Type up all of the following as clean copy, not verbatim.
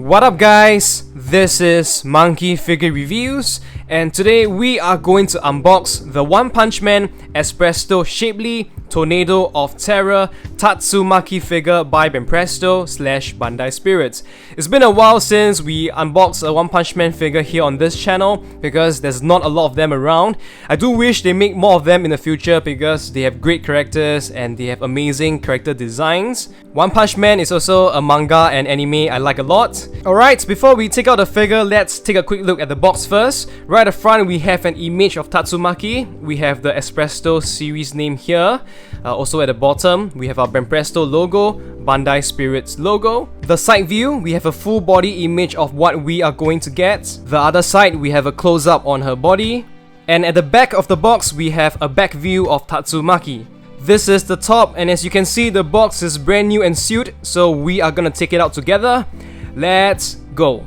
What up guys, this is Monkey Figure Reviews, and today we are going to unbox the One Punch Man Espresto Shapely Tornado of Terror Tatsumaki figure by Banpresto / Bandai Spirits. It's been a while since we unboxed a One Punch Man figure here on this channel because there's not a lot of them around. I do wish they make more of them in the future because they have great characters and they have amazing character designs. One Punch Man is also a manga and anime I like a lot. Alright, before we take out the figure, let's take a quick look at the box first. Right at the front we have an image of Tatsumaki. We have the Espresto series name here. Also at the bottom, we have our Banpresto logo, Bandai Spirits logo. The side view, we have a full body image of what we are going to get. The other side, we have a close-up on her body. And at the back of the box, we have a back view of Tatsumaki. This is the top, and as you can see, the box is brand new and sealed, so we are gonna take it out together. Let's go!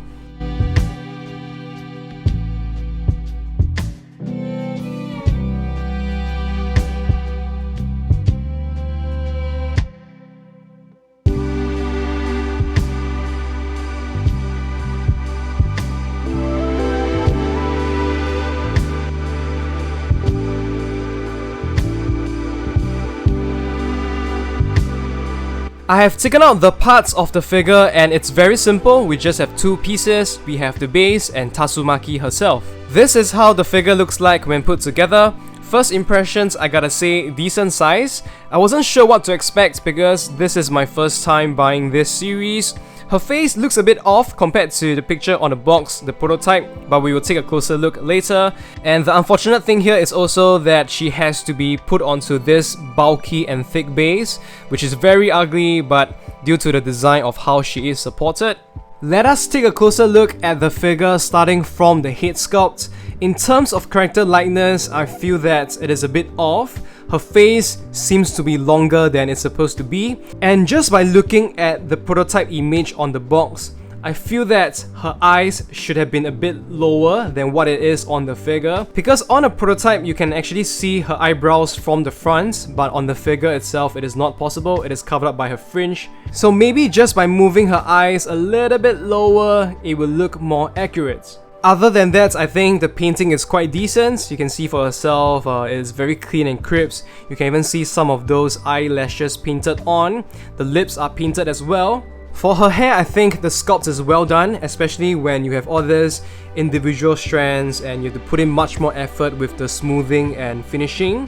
I have taken out the parts of the figure and it's very simple. We just have two pieces. We have the base and Tatsumaki herself. This is how the figure looks like when put together. First impressions, I gotta say, decent size. I wasn't sure what to expect because this is my first time buying this series. Her face looks a bit off compared to the picture on the box, the prototype, but we will take a closer look later. And the unfortunate thing here is also that she has to be put onto this bulky and thick base, which is very ugly, but due to the design of how she is supported. Let us take a closer look at the figure starting from the head sculpt. In terms of character likeness, I feel that it is a bit off. Her face seems to be longer than it's supposed to be, and just by looking at the prototype image on the box, I feel that her eyes should have been a bit lower than what it is on the figure, because on a prototype you can actually see her eyebrows from the front, but on the figure itself it is not possible. It is covered up by her fringe, so maybe just by moving her eyes a little bit lower it will look more accurate. Other than that, I think the painting is quite decent. You can see for yourself, it is very clean and crisp. You can even see some of those eyelashes painted on. The lips are painted as well. For her hair, I think the sculpt is well done, especially when you have all these individual strands and you have to put in much more effort with the smoothing and finishing.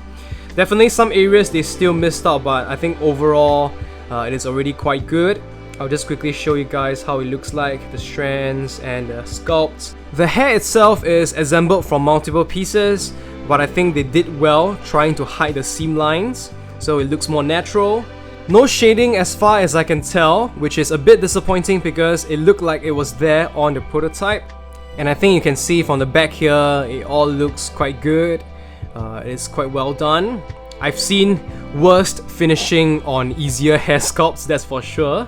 Definitely some areas they still missed out, but I think overall it is already quite good. I'll just quickly show you guys how it looks like, the strands and the sculpt. The hair itself is assembled from multiple pieces, but I think they did well trying to hide the seam lines, so it looks more natural. No shading as far as I can tell, which is a bit disappointing because it looked like it was there on the prototype. And I think you can see from the back here, it all looks quite good. It's quite well done. I've seen worst finishing on easier hair sculpts, that's for sure.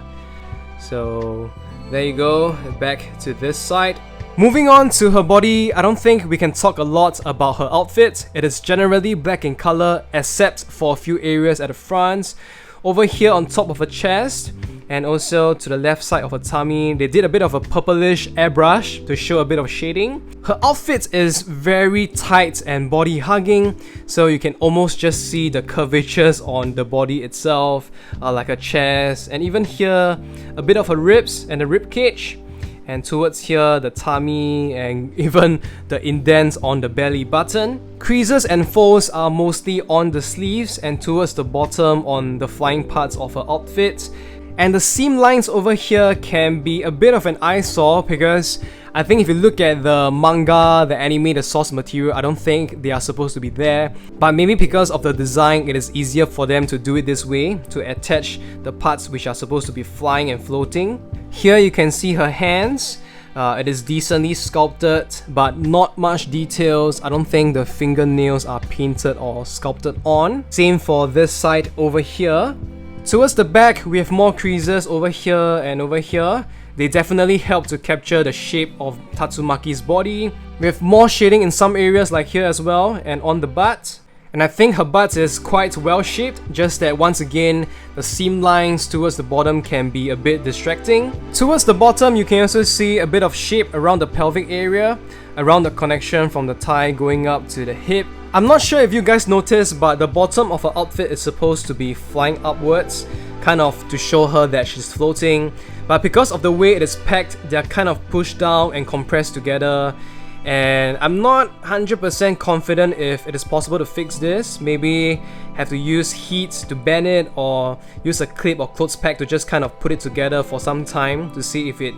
So there you go, back to this side. Moving on to her body, I don't think we can talk a lot about her outfit. It is generally black in color except for a few areas at the front. Over here on top of her chest and also to the left side of her tummy, they did a bit of a purplish airbrush to show a bit of shading. Her outfit is very tight and body hugging, so you can almost just see the curvatures on the body itself, like her chest, and even here a bit of her ribs and the rib cage. And towards here, the tummy and even the indents on the belly button. Creases and folds are mostly on the sleeves and towards the bottom on the flying parts of her outfit. And the seam lines over here can be a bit of an eyesore because I think if you look at the manga, the anime, the source material, I don't think they are supposed to be there. But maybe because of the design, it is easier for them to do it this way, to attach the parts which are supposed to be flying and floating. Here you can see her hands. It is decently sculpted, but not much details. I don't think the fingernails are painted or sculpted on. Same for this side over here. Towards the back, we have more creases over here and over here. They definitely help to capture the shape of Tatsumaki's body. We have more shading in some areas like here as well and on the butt. And I think her butt is quite well shaped, just that once again, the seam lines towards the bottom can be a bit distracting. Towards the bottom, you can also see a bit of shape around the pelvic area, around the connection from the thigh going up to the hip. I'm not sure if you guys noticed, but the bottom of her outfit is supposed to be flying upwards, kind of to show her that she's floating. But because of the way it is packed, they're kind of pushed down and compressed together. And I'm not 100% confident if it is possible to fix this. Maybe have to use heat to bend it, or use a clip or clothes peg to just kind of put it together for some time to see if it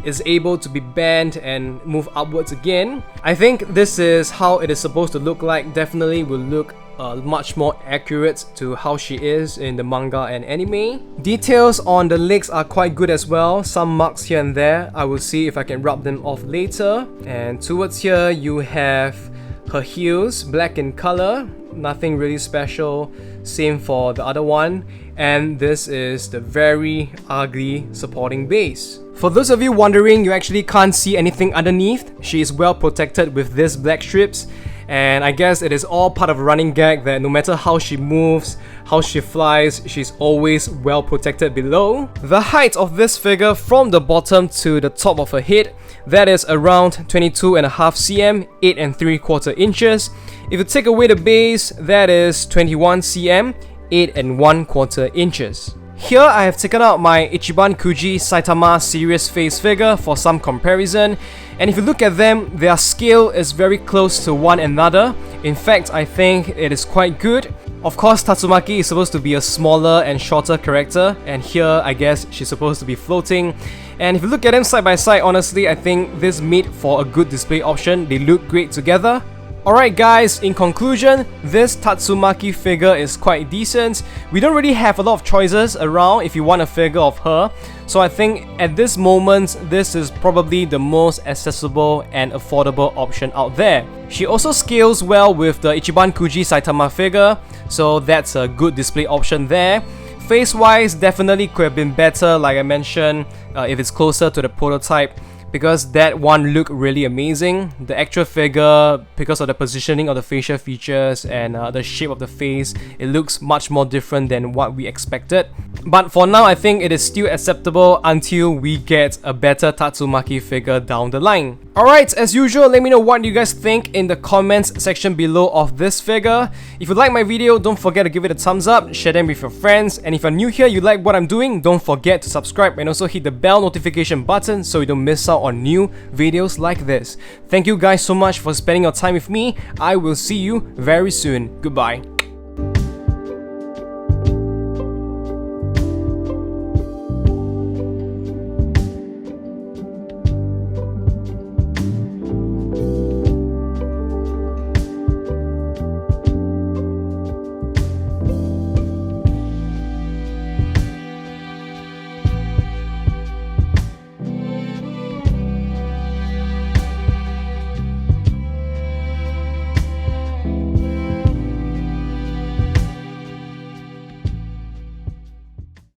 is able to be bent and move upwards again. I think this is how it is supposed to look like. Definitely will look much more accurate to how she is in the manga and anime. Details on the legs are quite good as well. Some marks here and there. I will see if I can rub them off later. And towards here you have her heels, black in color. Nothing really special. Same for the other one. And this is the very ugly supporting base. For those of you wondering, you actually can't see anything underneath. She is well protected with these black strips. And I guess it is all part of a running gag that no matter how she moves, how she flies, she's always well protected below. The height of this figure from the bottom to the top of her head, that is around 22.5 cm, 8 3/4 inches. If you take away the base, that is 21 cm, 8 1/4 inches. Here I have taken out my Ichiban Kuji Saitama Serious Face figure for some comparison, and if you look at them, their scale is very close to one another. In fact, I think it is quite good. Of course, Tatsumaki is supposed to be a smaller and shorter character, and here I guess she's supposed to be floating. And if you look at them side by side, honestly, I think this made for a good display option. They look great together. Alright guys, in conclusion, this Tatsumaki figure is quite decent. We don't really have a lot of choices around if you want a figure of her, so I think at this moment, this is probably the most accessible and affordable option out there. She also scales well with the Ichiban Kuji Saitama figure, so that's a good display option there. Face-wise, definitely could have been better, like I mentioned, if it's closer to the prototype, because that one looked really amazing. The actual figure, because of the positioning of the facial features and the shape of the face, it looks much more different than what we expected. But for now, I think it is still acceptable until we get a better Tatsumaki figure down the line. Alright, as usual, let me know what you guys think in the comments section below of this figure. If you like my video, don't forget to give it a thumbs up, share them with your friends, and if you're new here, you like what I'm doing, don't forget to subscribe and also hit the bell notification button so you don't miss out on new videos like this. Thank you guys so much for spending your time with me. I will see you very soon. Goodbye.